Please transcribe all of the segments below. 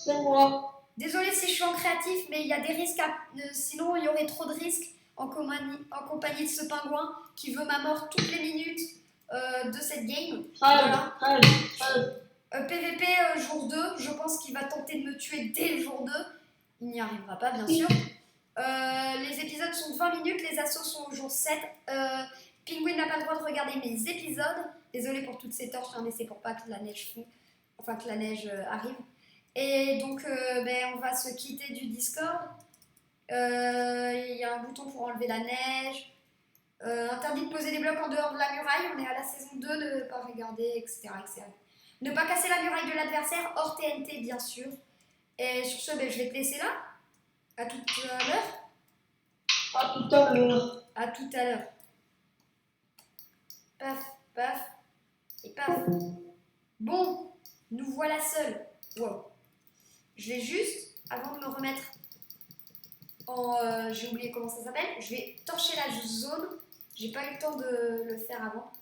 c'est moi. Désolée si je suis en créatif, mais il y a des risques, sinon il y aurait trop de risques en compagnie de ce pingouin qui veut ma mort toutes les minutes de cette game. Voilà. PVP jour 2, je pense qu'il va tenter de me tuer dès le jour 2. Il n'y arrivera pas, bien sûr. Les épisodes sont de 20 minutes, les assos sont au jour 7. Penguin n'a pas le droit de regarder mes épisodes. Désolée pour toutes ces torches, mais c'est pour pas que la neige arrive. Et donc, on va se quitter du Discord. Il y a un bouton pour enlever la neige. Interdit de poser des blocs en dehors de la muraille. On est à la saison 2, ne pas regarder, etc. etc. Ne pas casser la muraille de l'adversaire, hors TNT, bien sûr. Et sur ce, je vais te laisser là. À tout à l'heure. À tout à l'heure. À tout à l'heure. Paf, paf, et paf. Bon, nous voilà seuls. Wow. Je vais juste, avant de me remettre en... j'ai oublié comment ça s'appelle. Je vais torcher la zone. J'ai pas eu le temps de le faire avant.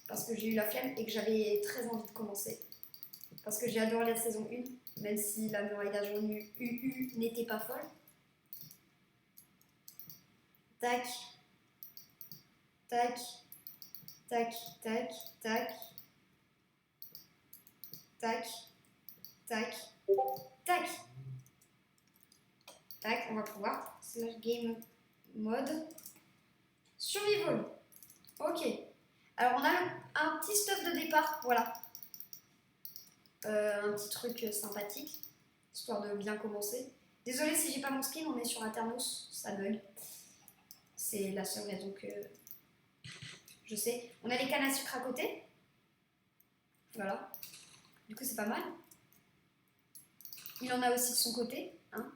Parce que j'ai eu la flemme et que j'avais très envie de commencer. Parce que j'ai adoré la saison 1, même si la muraille d'agent UU n'était pas folle. Tac. Tac. Tac, tac, tac. Tac. Tac. Tac. Tac, on va pouvoir. Slash game mode. Survival. Ok. Alors on a un petit stuff de départ, voilà. Un petit truc sympathique, histoire de bien commencer. Désolée si j'ai pas mon skin, on est sur Aternos, ça bug. C'est la seule raison que je sais. On a les cannes à sucre à côté. Voilà. Du coup c'est pas mal. Il en a aussi de son côté, hein.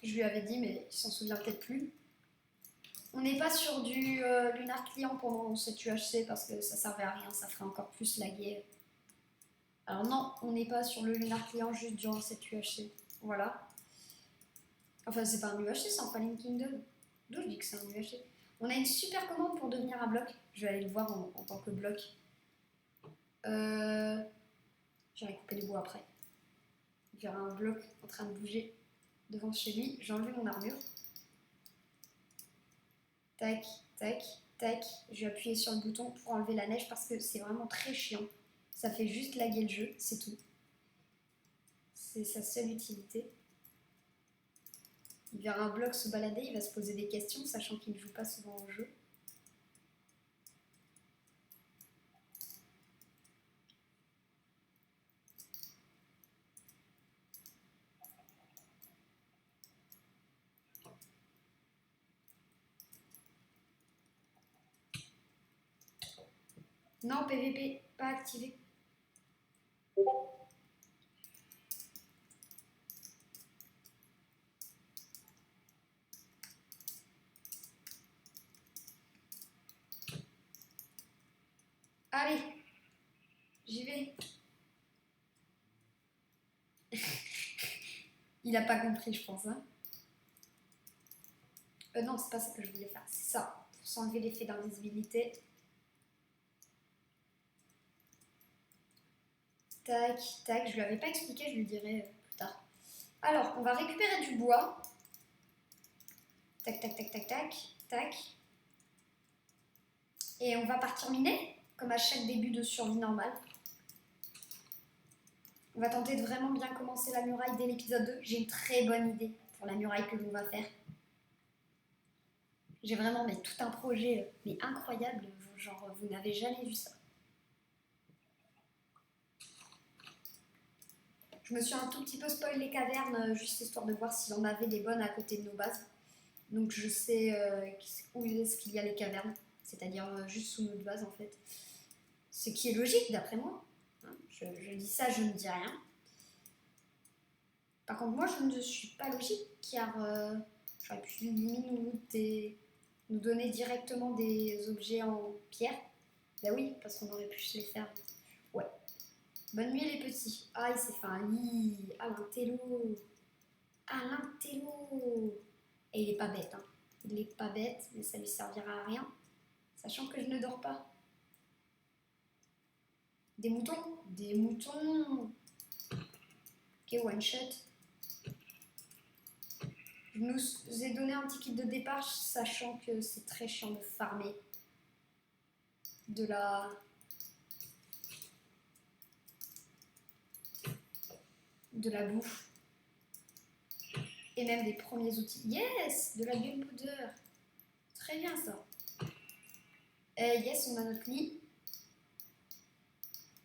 Je lui avais dit, mais il s'en souvient peut-être plus. On n'est pas sur du lunar client pendant cette UHC parce que ça servait à rien, ça ferait encore plus laguer. Alors non, on n'est pas sur le lunar client juste durant cette UHC. Voilà. Enfin, c'est pas un UHC, c'est un Fallen Kingdom. D'où je dis que c'est un UHC. On a une super commande pour devenir un bloc. Je vais aller le voir en tant que bloc. J'irai couper les bois après. Il y aura un bloc en train de bouger devant chez lui. J'ai enlevé mon armure. Tac, tac, tac. Je vais appuyer sur le bouton pour enlever la neige parce que c'est vraiment très chiant. Ça fait juste laguer le jeu, c'est tout. C'est sa seule utilité. Il verra un bloc se balader, il va se poser des questions, sachant qu'il ne joue pas souvent au jeu. Non, PVP, pas activé. Allez, j'y vais. Il n'a pas compris, je pense. Hein. Non, c'est pas ça que je voulais faire. C'est ça, pour s'enlever l'effet d'invisibilité. Tac, tac. Je lui avais pas expliqué, je lui dirai plus tard. Alors, on va récupérer du bois. Tac, tac, tac, tac, tac, tac. Et on va partir miner, comme à chaque début de survie normale. On va tenter de vraiment bien commencer la muraille dès l'épisode 2. J'ai une très bonne idée pour la muraille que l'on va faire. J'ai vraiment tout un projet mais incroyable, genre vous n'avez jamais vu ça. Je me suis un tout petit peu spoil les cavernes, juste histoire de voir s'il y en avait des bonnes à côté de nos bases. Donc je sais où est-ce qu'il y a les cavernes, c'est-à-dire juste sous notre base en fait. Ce qui est logique d'après moi. Hein, je dis ça, je ne dis rien. Par contre moi je ne suis pas logique car j'aurais pu limite nous donner directement des objets en pierre. Bah oui, parce qu'on aurait pu se les faire. Ouais. Bonne nuit les petits. Ah, il s'est fait un lit. Ah, l'intello. Ah, l'intello. Et il est pas bête, hein. Il est pas bête, mais ça lui servira à rien. Sachant que je ne dors pas. Des moutons. Des moutons. Ok, one shot. Je nous ai donné un petit kit de départ, sachant que c'est très chiant de farmer de la bouffe. Et même des premiers outils. Yes! De la gunpowder. Très bien ça. Yes, on a notre lit.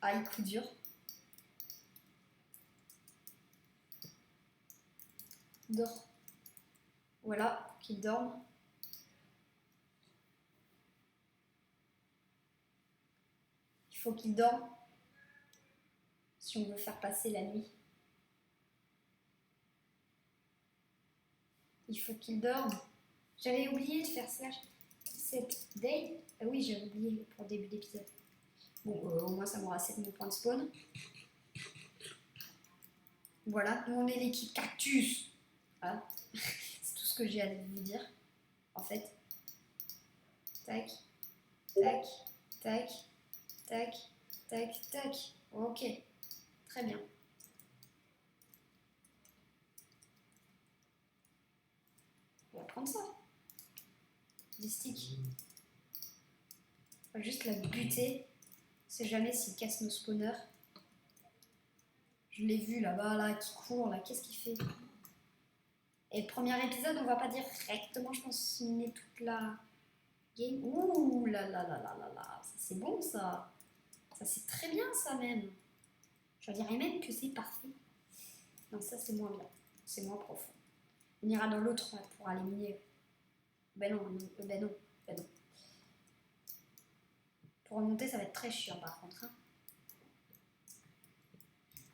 Ah, il coup dur. Dors. Voilà, qu'il dorme. Il faut qu'il dorme si on veut faire passer la nuit. Il faut qu'il dorme. J'avais oublié de faire slash set day. Ah oui, j'avais oublié pour le début d'épisode. Bon, au moins ça m'aura 7 mon point de spawn. Voilà, nous on est l'équipe Cactus. Voilà. C'est tout ce que j'ai à vous dire. En fait. Tac, tac, tac, tac, tac, tac. Ok, très bien. On va prendre ça. Des sticks. On va juste la buter. On sait jamais s'il casse nos spawners. Je l'ai vu là-bas, là, qui court, là. Qu'est-ce qu'il fait? Et le premier épisode, on va pas directement, je pense, miner toute la game. Ouh là là là là là là. Ça, c'est bon, ça. Ça, c'est très bien, ça, même. Je dirais même que c'est parfait. Non, ça, c'est moins bien. C'est moins profond. On ira dans l'autre pour aller miner. Ben non, ben non, ben non. Pour remonter, ça va être très chiant, par contre. Hein.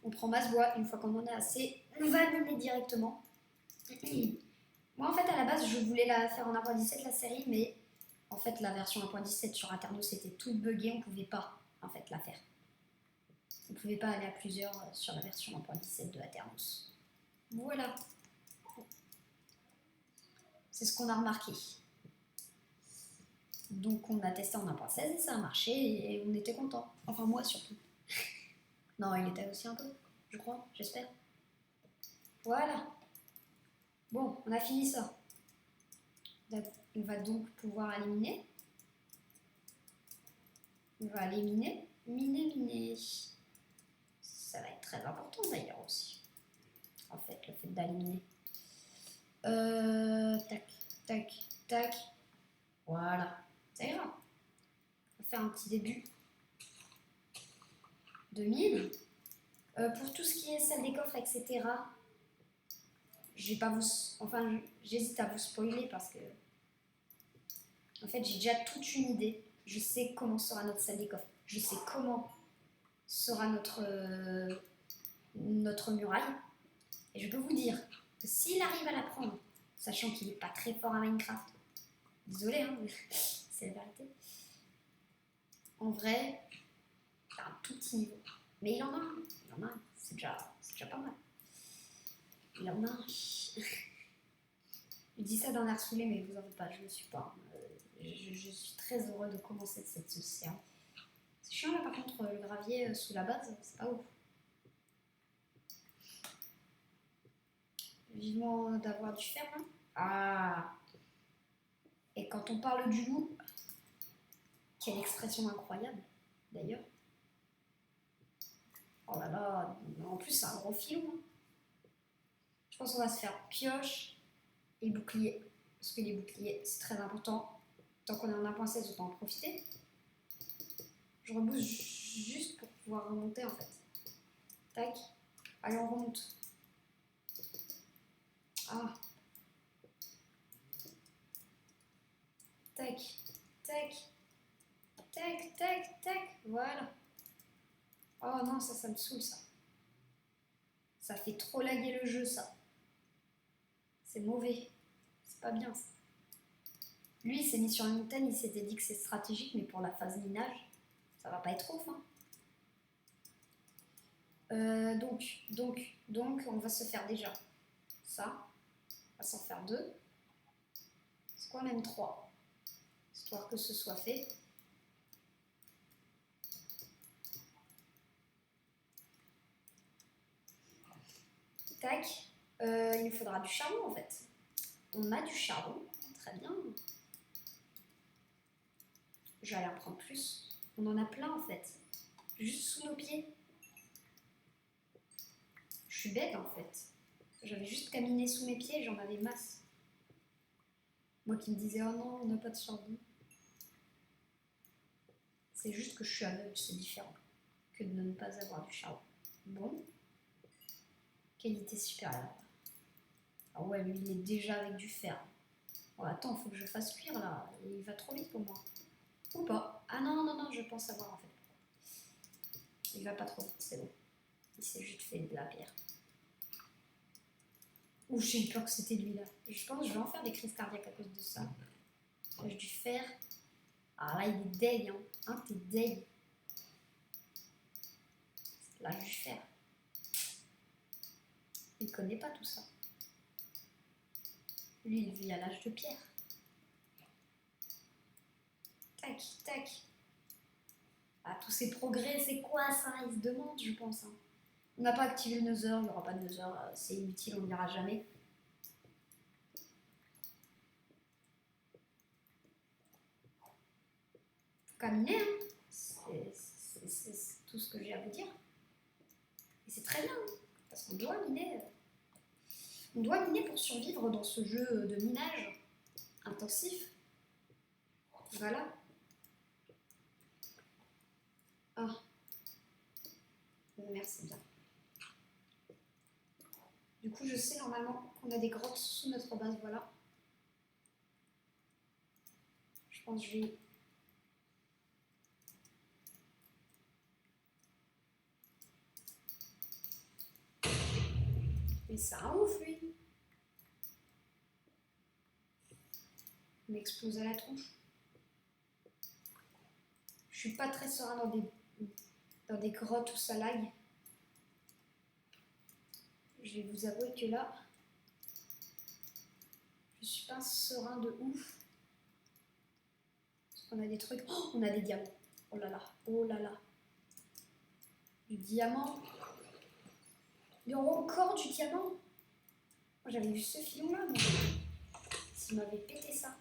On prend masse bois. Une fois qu'on en a assez, on va miner directement. Moi, en fait, à la base, je voulais la faire en 1.17, la série, mais en fait, la version 1.17 sur Aternos, c'était toute buggée. On pouvait pas, en fait, la faire. On pouvait pas aller à plusieurs sur la version 1.17 de Aternos. Voilà. C'est ce qu'on a remarqué. Donc on a testé en 1.16 et ça a marché et on était content. Enfin moi surtout. Non, il était aussi un peu, je crois, j'espère. Voilà. Bon, on a fini ça. On va donc pouvoir éliminer. On va aller miner. Miner. Ça va être très important d'ailleurs aussi. En fait, le fait d'aller miner. Tac, tac, tac. Voilà. Ça ira. On va faire un petit début de mine. Pour tout ce qui est salle des coffres, etc., je vais pas vous... Enfin, j'hésite à vous spoiler parce que... En fait, j'ai déjà toute une idée. Je sais comment sera notre salle des coffres. Je sais comment sera notre muraille. Et je peux vous dire que s'il arrive à la prendre, sachant qu'il n'est pas très fort à Minecraft, désolé, hein, c'est la vérité. En vrai, c'est un tout petit niveau. Mais il en a un. Il en a un. C'est déjà pas mal. Il en a un. Je dis ça d'un air saoulé, mais vous en faites pas, je ne le suis pas. Je suis très heureux de commencer cette séance. C'est chiant là par contre, le gravier sous la base, c'est pas ouf. Vivement d'avoir du fer, hein. Ah. Et quand on parle du loup, quelle expression incroyable, d'ailleurs. Oh là là, en plus c'est un gros filon. Hein. Je pense qu'on va se faire pioche et bouclier. Parce que les boucliers, c'est très important. Tant qu'on est en 1.16, autant en profiter. Je rebousse juste pour pouvoir remonter en fait. Tac. Allez, on remonte. Ah. Tac. Tac. Tac, tac, tac. Voilà. Oh non, ça me saoule ça. Ça fait trop laguer le jeu ça. C'est mauvais. C'est pas bien ça. Lui, il s'est mis sur une montagne, il s'était dit que c'est stratégique, mais pour la phase minage, ça va pas être ouf. Hein. Donc, on va se faire déjà ça. On va s'en faire 2. C'est quoi même 3? Histoire que ce soit fait. Tac. Il nous faudra du charbon en fait. On a du charbon. Très bien. Je vais aller en prendre plus. On en a plein en fait. Juste sous nos pieds. Je suis bête en fait. J'avais juste caminé sous mes pieds et j'en avais masse. Moi qui me disais, oh non, on n'a pas de charbon. C'est juste que je suis aveugle, c'est différent que de ne pas avoir du charbon. Bon. Qualité supérieure. Ah ouais, lui il est déjà avec du fer. Oh, attends, faut que je fasse cuire là. Il va trop vite pour moi. Ou pas. Ah non, non, non, je pense savoir en fait. Il va pas trop vite, c'est bon. Il s'est juste fait de la pierre. Ouh, j'ai eu peur que c'était lui là. Je pense que je vais en faire des crises cardiaques à cause de ça. J'ai du fer. Ah là, il est deg, hein. Hein, t'es deg. Là, j'ai du fer. Il connaît pas tout ça. Lui, il vit à l'âge de pierre. Tac, tac. Ah, tous ces progrès, c'est quoi ça? Ils se demandent, je pense. Hein. On n'a pas activé le Nether, il n'y aura pas de Nether, c'est inutile, on n'ira jamais. Faut caminer, hein. C'est tout ce que j'ai à vous dire. Et c'est très bien, hein, parce qu'on doit miner. On doit miner pour survivre dans ce jeu de minage intensif. Voilà. Ah. Merci bien. Du coup, je sais normalement qu'on a des grottes sous notre base, voilà. Je pense que je vais... Mais c'est un ouf, lui. Il m'explose à la tronche. Je suis pas très serein dans des grottes où ça lag. Je vais vous avouer que là, je suis pas serein de ouf. Parce qu'on a des trucs... Oh, on a des diamants. Oh là là, oh là là. Du diamant. Il y aura encore du diamant. Moi j'avais vu ce filon là, mais s'il m'avait pété ça.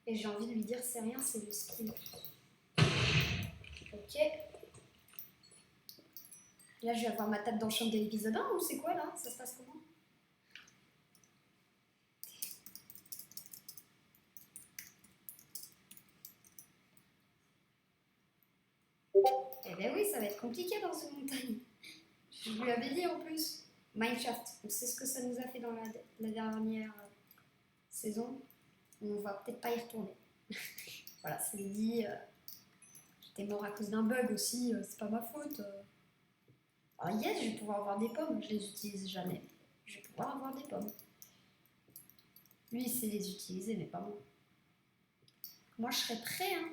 Et j'ai envie de lui dire c'est rien, c'est le skill. Ok. Là je vais avoir ma table d'enchant de l'épisode 1 ou c'est quoi là? Ça se passe comment? Eh ben oui, ça va être compliqué dans une montagne. Je vous l'avais dit en plus. Minecraft, on sait ce que ça nous a fait dans la dernière saison. On va peut-être pas y retourner. Voilà, c'est dit. J'étais mort à cause d'un bug aussi, c'est pas ma faute. Ah yes, je vais pouvoir avoir des pommes, je les utilise jamais. Je vais pouvoir avoir des pommes. Lui, il sait les utiliser, mais pas moi. Moi, je serais prêt, hein.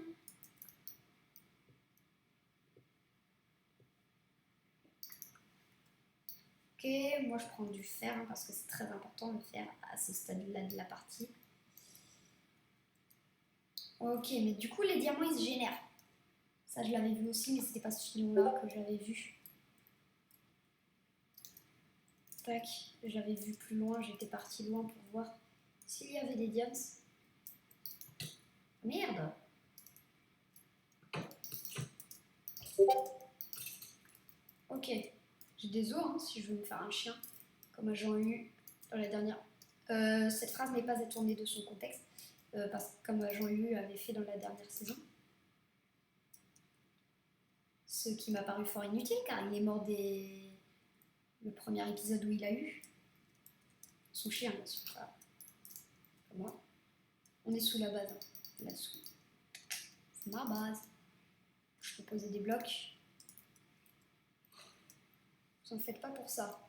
Ok, moi je prends du fer hein, parce que c'est très important le fer à ce stade-là de la partie. Ok, mais du coup les diamants ils se génèrent. Ça je l'avais vu aussi, mais c'était pas ce film-là que j'avais vu. Tac, j'avais vu plus loin, j'étais partie loin pour voir s'il y avait des diams. Merde! Ok, j'ai des os hein, si je veux me faire un chien, comme j'ai eu dans la dernière. Cette phrase n'est pas détournée de son contexte, parce que comme Jean-Yu avait fait dans la dernière saison. Ce qui m'a paru fort inutile, car il est mort dès le premier épisode où il a eu son chien, bien sûr. Voilà. Comme moi. On est sous la base, hein, là-dessous. C'est ma base. Je peux poser des blocs. Vous en faites pas pour ça.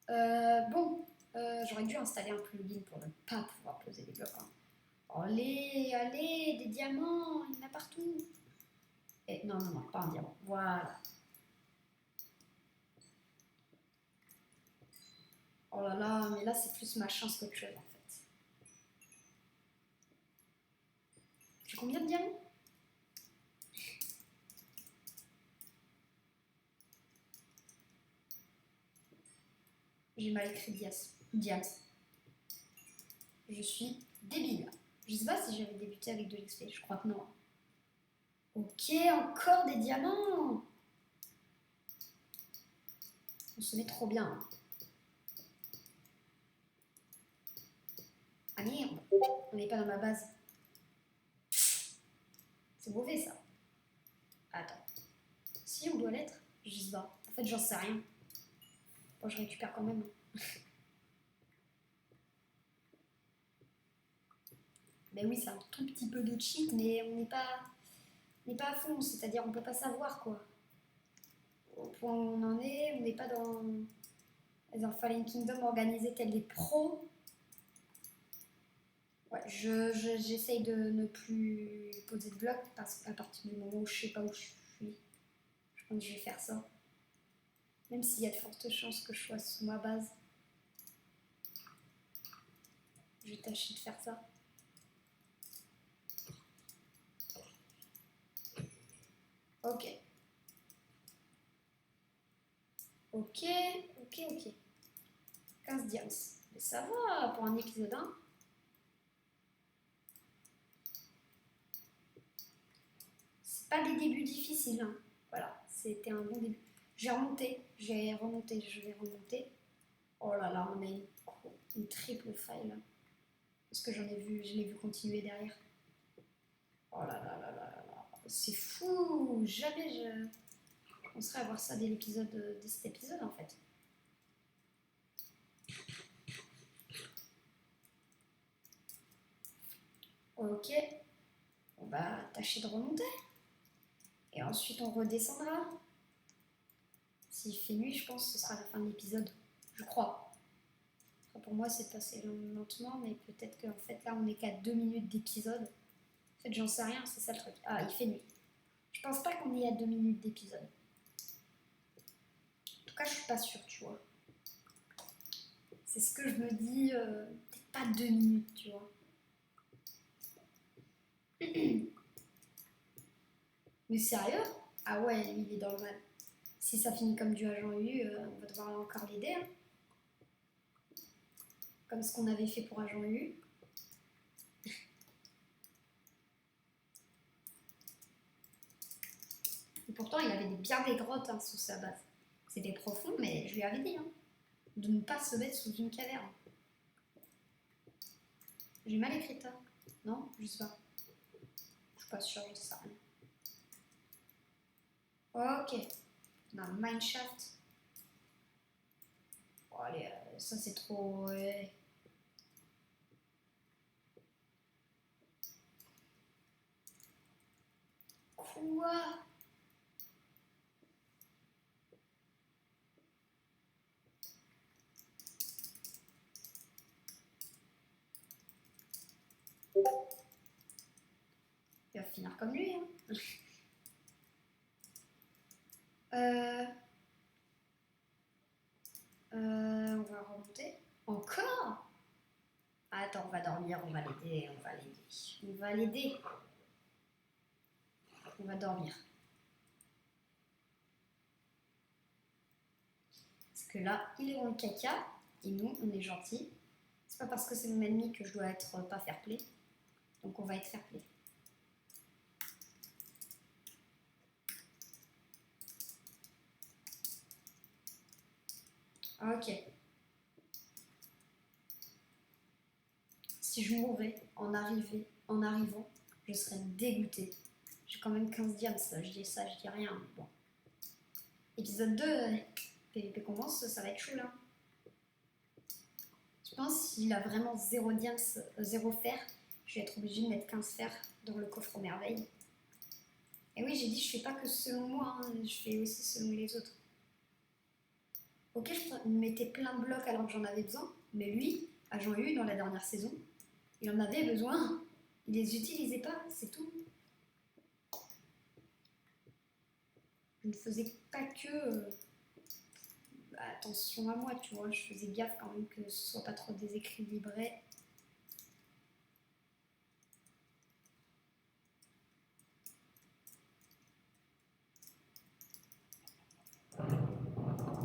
Bon, j'aurais dû installer un plugin pour ne pas pouvoir poser des blocs. Hein. Allez, allez, des diamants, il y en a partout. Et non, non, non, pas un diamant. Voilà. là, c'est plus ma chance qu'autre chose, en fait. J'ai combien de diamants? J'ai mal écrit Dias. Je suis débile. Je sais pas si j'avais débuté avec de l'XP, je crois que non. Ok, encore des diamants. On se met trop bien. Hein. Ah merde, on n'est pas dans ma base. C'est mauvais ça. Attends. Si on doit l'être, je sais pas. En fait, j'en sais rien. Bon, je récupère quand même. Ben oui, c'est un tout petit peu de cheat, mais on n'est pas à fond. C'est-à-dire, on peut pas savoir quoi. Au point où on en est, on n'est pas dans Fallen Kingdom organisé tel des pros. Ouais, j'essaye de ne plus poser de bloc parce qu'à partir du moment où je sais pas où je suis, je pense que je vais faire ça. Même s'il y a de fortes chances que je sois sous ma base. Je vais tâcher de faire ça. Ok. Ok. 15 diams. Mais ça va pour un épisode 1. C'est pas des débuts difficiles. Hein. Voilà, c'était un bon début. Je vais remonter. Oh là là, on a une triple faille là. Parce que je l'ai vu continuer derrière. Oh là là là là là. C'est fou. Jamais je penserais avoir ça dès cet épisode en fait. Ok. On va tâcher de remonter. Et ensuite on redescendra. S'il fait nuit, je pense que ce sera la fin de l'épisode. Je crois. Enfin, pour moi, c'est passé lentement, mais peut-être qu'en fait, là, on est qu'à 2 minutes d'épisode. En fait, j'en sais rien, c'est ça le truc. Ah, il fait nuit. Je pense pas qu'on est à 2 minutes d'épisode. En tout cas, je suis pas sûre, tu vois. C'est ce que je me dis, peut-être pas 2 minutes, tu vois. Mais sérieux? Ah ouais, il est dans le mal. Si ça finit comme du agent U, on va devoir encore l'aider. Hein. Comme ce qu'on avait fait pour agent U. Et pourtant, il avait bien des grottes hein, sous sa base. C'était profond, mais je lui avais dit hein, de ne pas se mettre sous une caverne. J'ai mal écrit ça. Non? Je sais pas. Je suis pas sûre, je sais rien. Ok. On a un mineshaft. Oh, allez, ça c'est trop... Ouais. Quoi? Il va finir comme lui. Hein. On va remonter. Encore? Attends, on va dormir, on va l'aider. On va dormir. Parce que là, il est dans le caca, et nous, on est gentils. C'est pas parce que c'est mon ennemi que je dois être pas fair play. Donc on va être fair play. Ok. Si je mourais en arrivant, je serais dégoûtée. J'ai quand même 15 diams, je dis rien. Mais bon. Épisode 2, PVP commence, ça va être chaud là. Je pense qu'il a vraiment 0 diams, 0 fer. Je vais être obligée de mettre 15 fer dans le coffre aux merveilles. Et oui, j'ai dit, je fais pas que selon moi, hein, je fais aussi selon les autres. Ok, je mettais plein de blocs alors que j'en avais besoin, mais lui, agent U dans la dernière saison, il en avait besoin. Il les utilisait pas, c'est tout. Je ne faisais pas que... attention à moi, tu vois. Je faisais gaffe quand même que ce soit pas trop déséquilibré.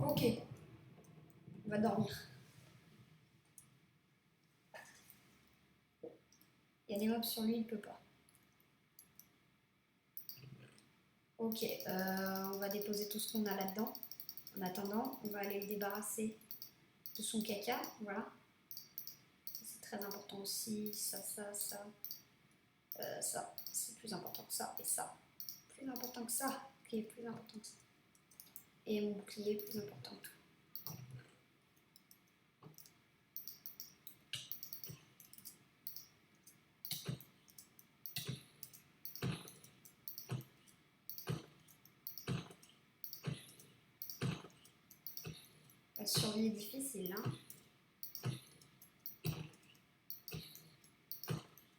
Ok, on va dormir. Il y a des mobs sur lui, il peut pas. Ok, on va déposer tout ce qu'on a là-dedans. En attendant, on va aller le débarrasser de son caca, voilà. C'est très important aussi, ça, ça, ça. Ça, c'est plus important que ça, et ça. Plus important que ça, ok, plus important que ça. Et mon bouclier, plus important que tout. La survie est difficile, hein.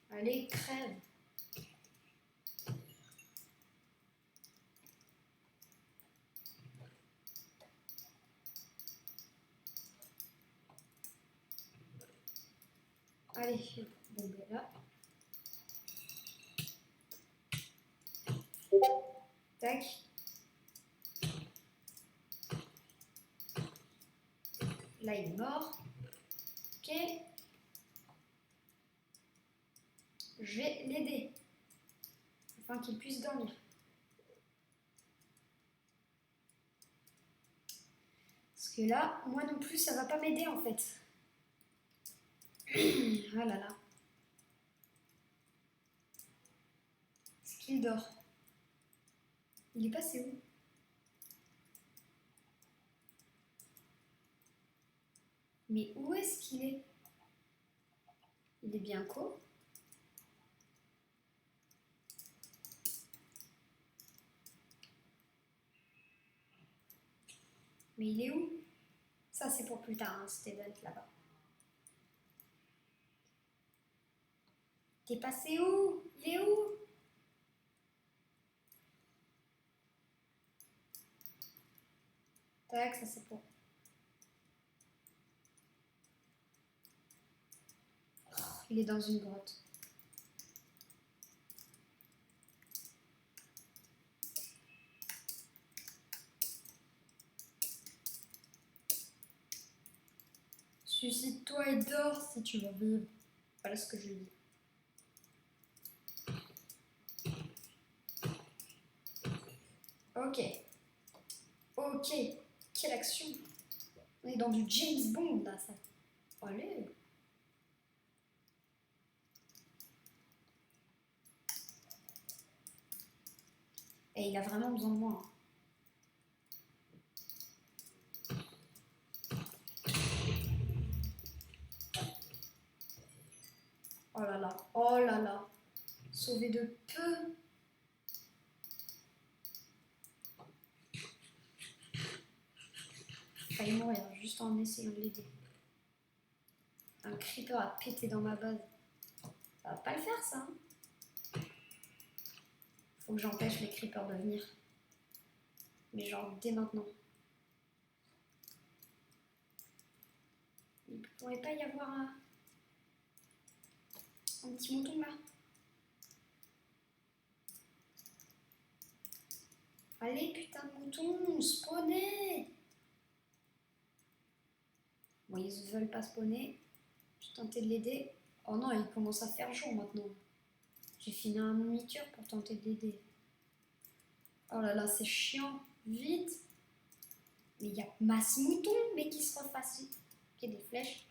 Allez, crève. Allez, bon ben là. Tac. Là, il est mort. Ok. Je vais l'aider. Afin qu'il puisse dormir. Parce que là, moi non plus, ça va pas m'aider en fait. Ah là là. Est-ce qu'il dort? Il est passé où? Mais où est-ce qu'il est? Il est bien co. Mais il est où? Ça, c'est pour plus tard, hein, cet event là-bas. T'es passé où? Il est où? Tac, ça c'est pour. Oh, il est dans une grotte. Suicide-toi et dors si tu veux vivre. Voilà ce que je lui dis. Ok. Ok. Quelle action. On est dans du James Bond là, ça. Allez. Et il a vraiment besoin de moi. Oh là là. Oh là là. Sauvé de peu. Failli mourir juste en essayant de l'aider. Un creeper a pété dans ma base. Ça va pas le faire ça. Hein. Faut que j'empêche les creepers de venir. Mais genre dès maintenant. Il pourrait pas y avoir un petit mouton là. Allez putain de mouton, spawnez. Bon, ils veulent pas spawner. J'ai tenté de l'aider. Oh non, il commence à faire jour maintenant. J'ai fini un miniature pour tenter de l'aider. Oh là là, c'est chiant. Vite. Mais il y a masse mouton, mais qui se refasse. Ok, des flèches.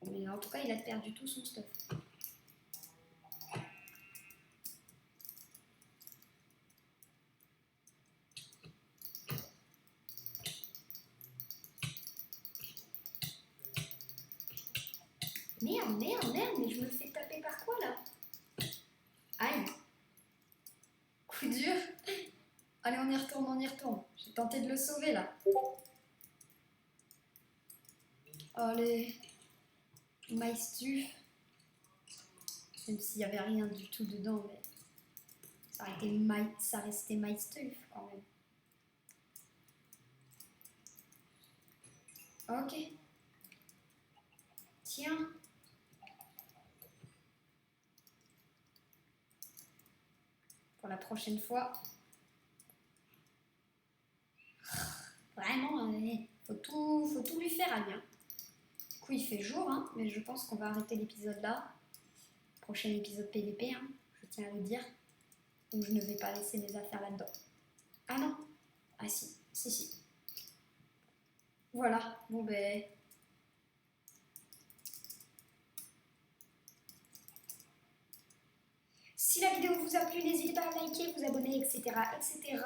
Mais en tout cas, il a perdu tout son stuff. Merde, merde, merde, mais je me fais taper par quoi là? Aïe. Coup dur. Allez, on y retourne, on y retourne. J'ai tenté de le sauver là. Allez. Maïs tue. Même s'il n'y avait rien du tout dedans, mais Ça restait my stuff quand même. Ok. Tiens. Pour la prochaine fois. Vraiment, faut tout lui faire à bien. Du coup, il fait jour, hein, mais je pense qu'on va arrêter l'épisode là. Prochain épisode PVP, hein, je tiens à le dire. Donc je ne vais pas laisser mes affaires là-dedans. Ah non. Ah si. Voilà, bon ben... Si la vidéo vous a plu, n'hésitez pas à liker, vous abonner, etc. etc.